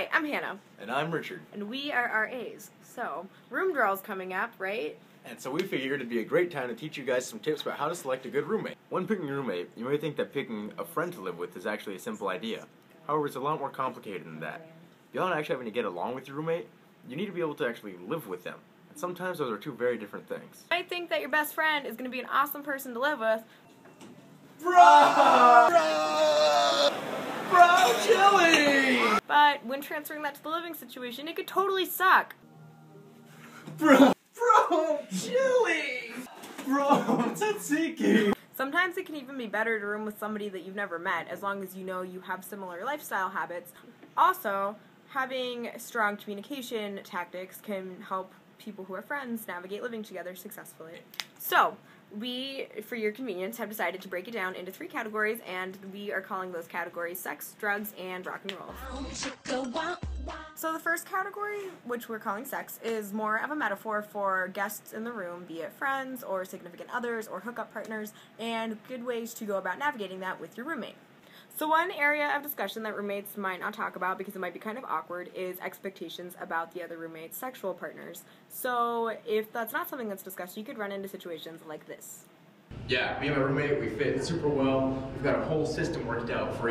Hi, I'm Hannah. And I'm Richard. And we are RAs. So, room draw's coming up, right? And so we figured it'd be a great time to teach you guys some tips about how to select a good roommate. When picking a roommate, you may think that picking a friend to live with is actually a simple idea. However, it's a lot more complicated than that. Beyond actually having to get along with your roommate, you need to be able to actually live with them. And sometimes those are two very different things. I think that your best friend is going to be an awesome person to live with. Bro, chili! But when transferring that to the living situation, it could totally suck. Bro, chili! Bro, tzatziki! Sometimes it can even be better to room with somebody that you've never met, as long as you know you have similar lifestyle habits. Also, having strong communication tactics can help people who are friends navigate living together successfully. So, we, for your convenience, have decided to break it down into 3 categories, and we are calling those categories sex, drugs, and rock and roll. So the first category, which we're calling sex, is more of a metaphor for guests in the room, be it friends or significant others or hookup partners, and good ways to go about navigating that with your roommate. So one area of discussion that roommates might not talk about because it might be kind of awkward is expectations about the other roommate's sexual partners. So if that's not something that's discussed, you could run into situations like this. Yeah, me and my roommate, we fit super well. We've got a whole system worked out for,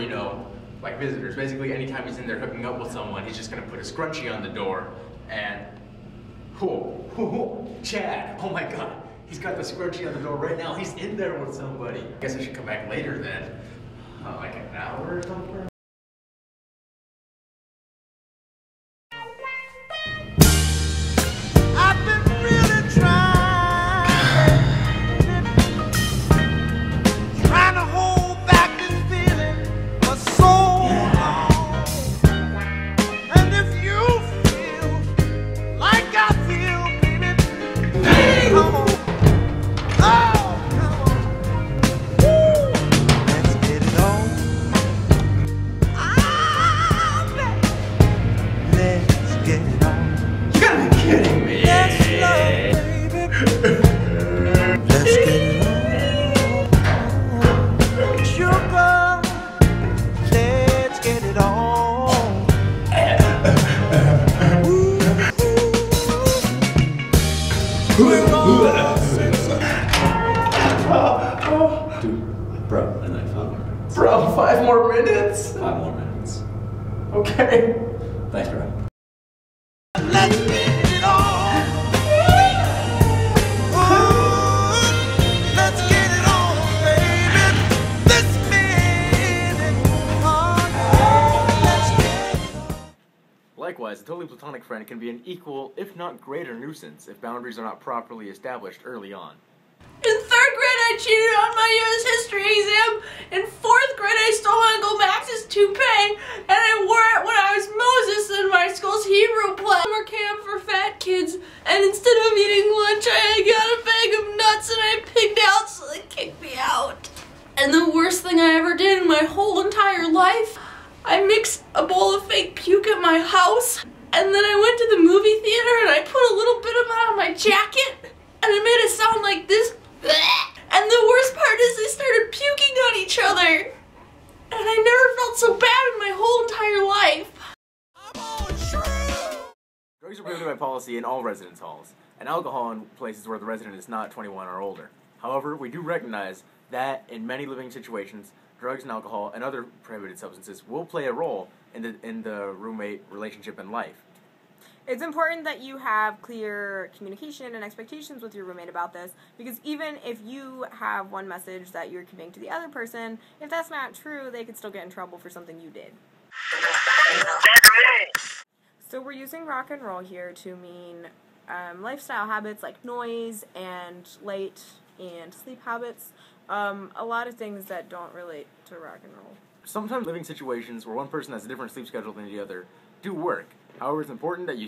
like visitors. Basically, anytime he's in there hooking up with someone, he's just gonna put a scrunchie on the door and, Chad, oh my God, he's got the scrunchie on the door right now. He's in there with somebody. I guess I should come back later then. Like an hour or something? I've been really trying to hold back this feeling for so long. And if you feel like I feel, baby, come on. Bro, and then 5 more minutes. Bro, 5 more minutes? 5 more minutes. Okay. Thanks, bro. Let's get it on. Let's get it on, baby. This minute. Let's get it on. Likewise, a totally platonic friend can be an equal, if not greater, nuisance if boundaries are not properly established early on. In 3rd grade, I cheated on my U.S. history exam. In 4th grade, I stole Uncle Max's toupee, and I wore it when I was Moses in my school's Hebrew play. Summer camp for fat kids, and instead of eating lunch, I got a bag of nuts and I pigged out, so they kicked me out. And the worst thing I ever did in my whole entire life, I mixed a bowl of fake puke at my house, and then I went to the movie theater and I put a little bit of it on my jacket, and it made it sound like this. And the worst part is they started puking on each other. And I never felt so bad in my whole entire life. Drugs are prohibited by policy in all residence halls, and alcohol in places where the resident is not 21 or older. However, we do recognize that in many living situations, drugs and alcohol and other prohibited substances will play a role in the roommate relationship and life. It's important that you have clear communication and expectations with your roommate about this, because even if you have one message that you're conveying to the other person, if that's not true, they could still get in trouble for something you did. So we're using rock and roll here to mean lifestyle habits like noise and light and sleep habits, a lot of things that don't relate to rock and roll. Sometimes living situations where one person has a different sleep schedule than the other do work. However, it's important that you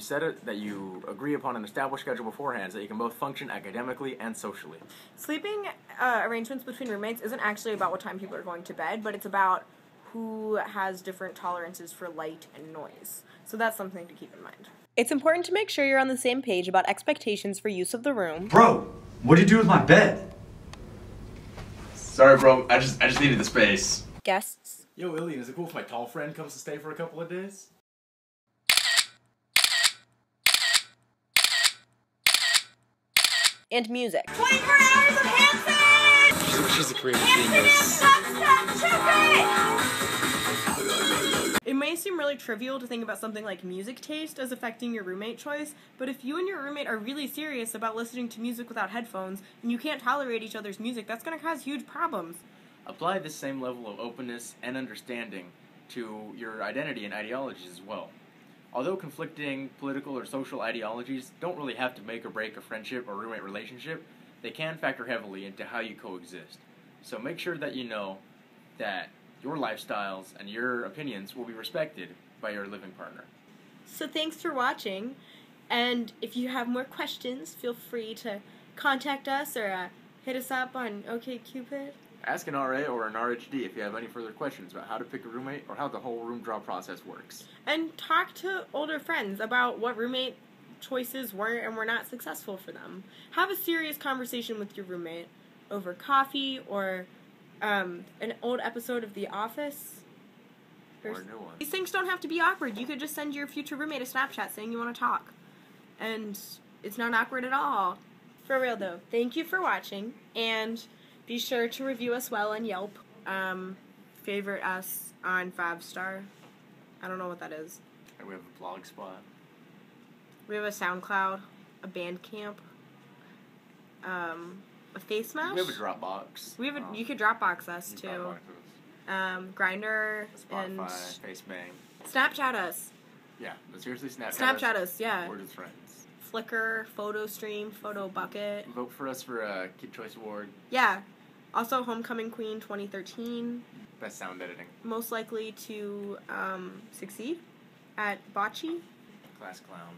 agree upon an established schedule beforehand so that you can both function academically and socially. Sleeping arrangements between roommates isn't actually about what time people are going to bed, but it's about who has different tolerances for light and noise. So that's something to keep in mind. It's important to make sure you're on the same page about expectations for use of the room. Bro, what do you do with my bed? Sorry, bro. I just needed the space. Guests. Yo, Illian, is it cool if my tall friend comes to stay for a couple of days? and music. 24 hours of Hanson! She's a creative Hanson genius. Stop, It may seem really trivial to think about something like music taste as affecting your roommate choice, but if you and your roommate are really serious about listening to music without headphones, and you can't tolerate each other's music, that's going to cause huge problems. Apply this same level of openness and understanding to your identity and ideologies as well. Although conflicting political or social ideologies don't really have to make or break a friendship or roommate relationship, they can factor heavily into how you coexist. So make sure that you know that your lifestyles and your opinions will be respected by your living partner. So thanks for watching, and if you have more questions, feel free to contact us or hit us up on OkCupid. Ask an RA or an RHD if you have any further questions about how to pick a roommate or how the whole room draw process works. And talk to older friends about what roommate choices were and were not successful for them. Have a serious conversation with your roommate over coffee or an old episode of The Office. Or a new one. These things don't have to be awkward. You could just send your future roommate a Snapchat saying you want to talk. And it's not awkward at all. For real though, thank you for watching, and be sure to review us well on Yelp. Favorite us on 5-star. I don't know what that is. And we have a blog spot. We have a SoundCloud, a Bandcamp, a Face Mesh. We have a Dropbox. We have you could Dropbox us You can too. Dropbox us. Grindr and Spotify, Facebang. Snapchat us. Yeah, but seriously, Snapchat us, yeah. We're just friends. Flickr, PhotoStream, PhotoBucket. Vote for us for a Kid Choice Award. Yeah. Also, Homecoming Queen 2013. Best sound editing. Most likely to succeed at Bocce. Class clown.